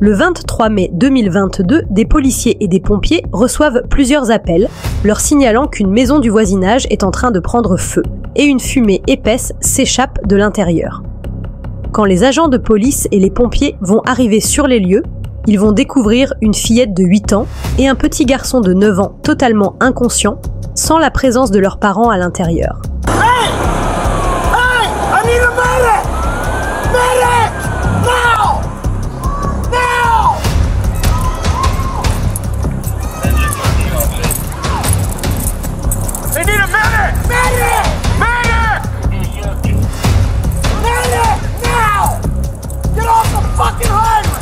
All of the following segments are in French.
Le 23 mai 2022, des policiers et des pompiers reçoivent plusieurs appels, leur signalant qu'une maison du voisinage est en train de prendre feu et une fumée épaisse s'échappe de l'intérieur. Quand les agents de police et les pompiers vont arriver sur les lieux, ils vont découvrir une fillette de 8 ans et un petit garçon de 9 ans totalement inconscient, sans la présence de leurs parents à l'intérieur. Hey! Hey! I need a medic! Medic! Now! Now! They need a medic! Medic! Medic! Medic! Now! Get off the fucking hydrant!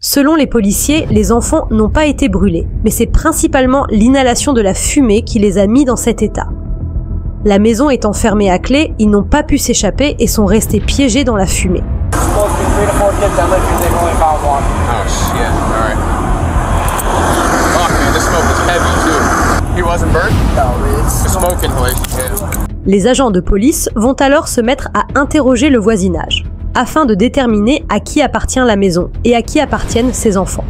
Selon les policiers, les enfants n'ont pas été brûlés, mais c'est principalement l'inhalation de la fumée qui les a mis dans cet état. La maison étant fermée à clé, ils n'ont pas pu s'échapper et sont restés piégés dans la fumée. Les agents de police vont alors se mettre à interroger le voisinage, afin de déterminer à qui appartient la maison et à qui appartiennent ses enfants.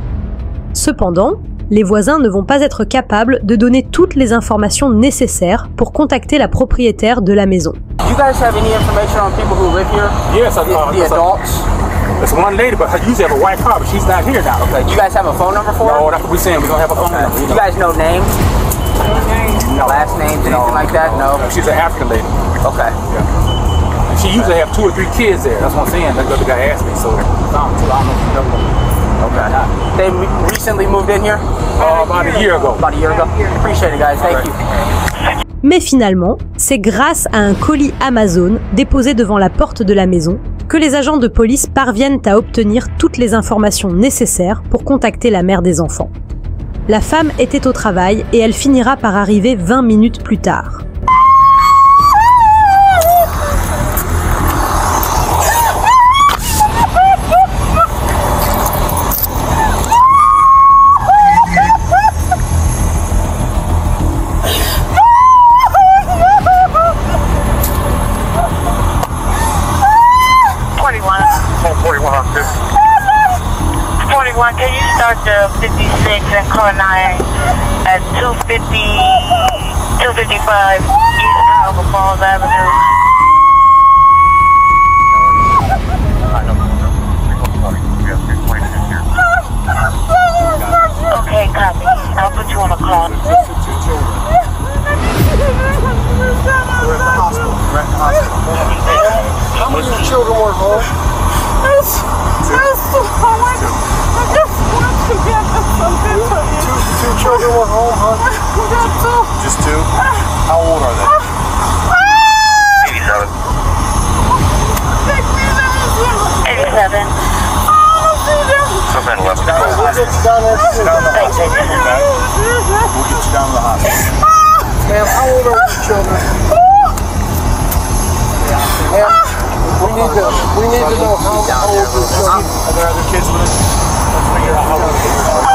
Cependant, les voisins ne vont pas être capables de donner toutes les informations nécessaires pour contacter la propriétaire de la maison. Do you guys have any information on people who live here? Yes, the adults. There's one lady, but I usually have a white car, but she's not here now. Okay. Do you guys have a phone number for her? No, that's what we're saying. We don't have a phone number. Do you guys know names? No. Last names, anything like that? No. She's an African lady. Okay. Yeah. And she usually have 2 or 3 kids there. That's what I'm saying. That's what the guy asked me. So I don't know if you know. Okay. They recently moved in here? About a year ago. About a year ago. Appreciate it, guys. Thank you. Mais finalement, c'est grâce à un colis Amazon déposé devant la porte de la maison que les agents de police parviennent à obtenir toutes les informations nécessaires pour contacter la mère des enfants. La femme était au travail et elle finira par arriver 20 minutes plus tard. Can you start the 56 and car 9 at 255 East Niagara Falls Avenue? Okay, copy. I'll put you on a call. We're at the hospital. How many of your children were home? Two children were home, huh? Just 2? How old are they? 87. 87. We'll get you down to the hospital. Ma'am, how old are your children? Ma'am, we need to know how old your children are. Are there other kids with us? Let's figure out how old they are.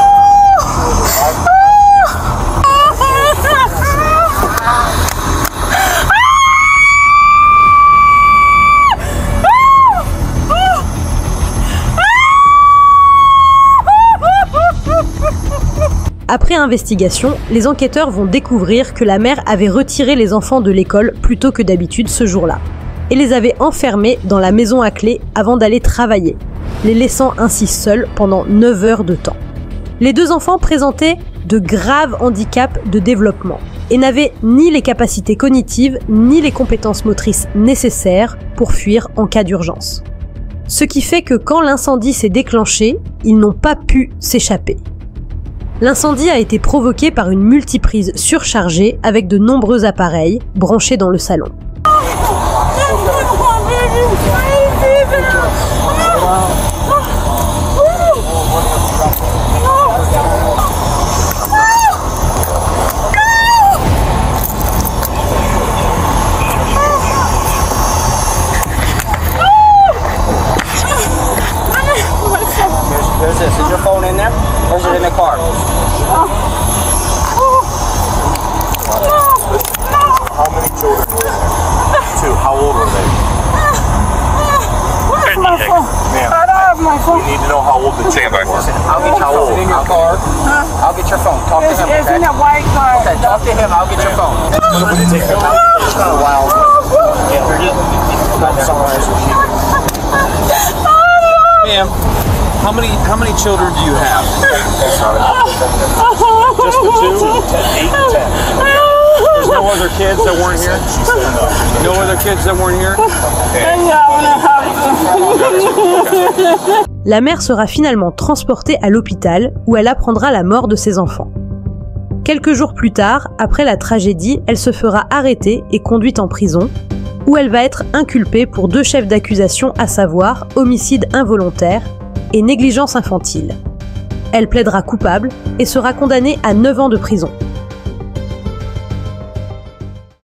Après investigation, les enquêteurs vont découvrir que la mère avait retiré les enfants de l'école plus tôt que d'habitude ce jour-là et les avait enfermés dans la maison à clé avant d'aller travailler, les laissant ainsi seuls pendant 9 heures de temps. Les 2 enfants présentaient de graves handicaps de développement et n'avaient ni les capacités cognitives ni les compétences motrices nécessaires pour fuir en cas d'urgence. Ce qui fait que quand l'incendie s'est déclenché, ils n'ont pas pu s'échapper. L'incendie a été provoqué par une multiprise surchargée avec de nombreux appareils branchés dans le salon. Stand by for. I'll get your phone. In your car. I'll get your phone. Talk to him. It's in Okay? a white car. Okay, talk to him. I'll get your phone. Ma'am, how many children do you have? Just the two? 8 and 10. There's no other kids that weren't here? No other kids that weren't here? La mère sera finalement transportée à l'hôpital où elle apprendra la mort de ses enfants. Quelques jours plus tard, après la tragédie, elle se fera arrêter et conduite en prison, où elle va être inculpée pour 2 chefs d'accusation, à savoir homicide involontaire et négligence infantile. Elle plaidera coupable et sera condamnée à 9 ans de prison.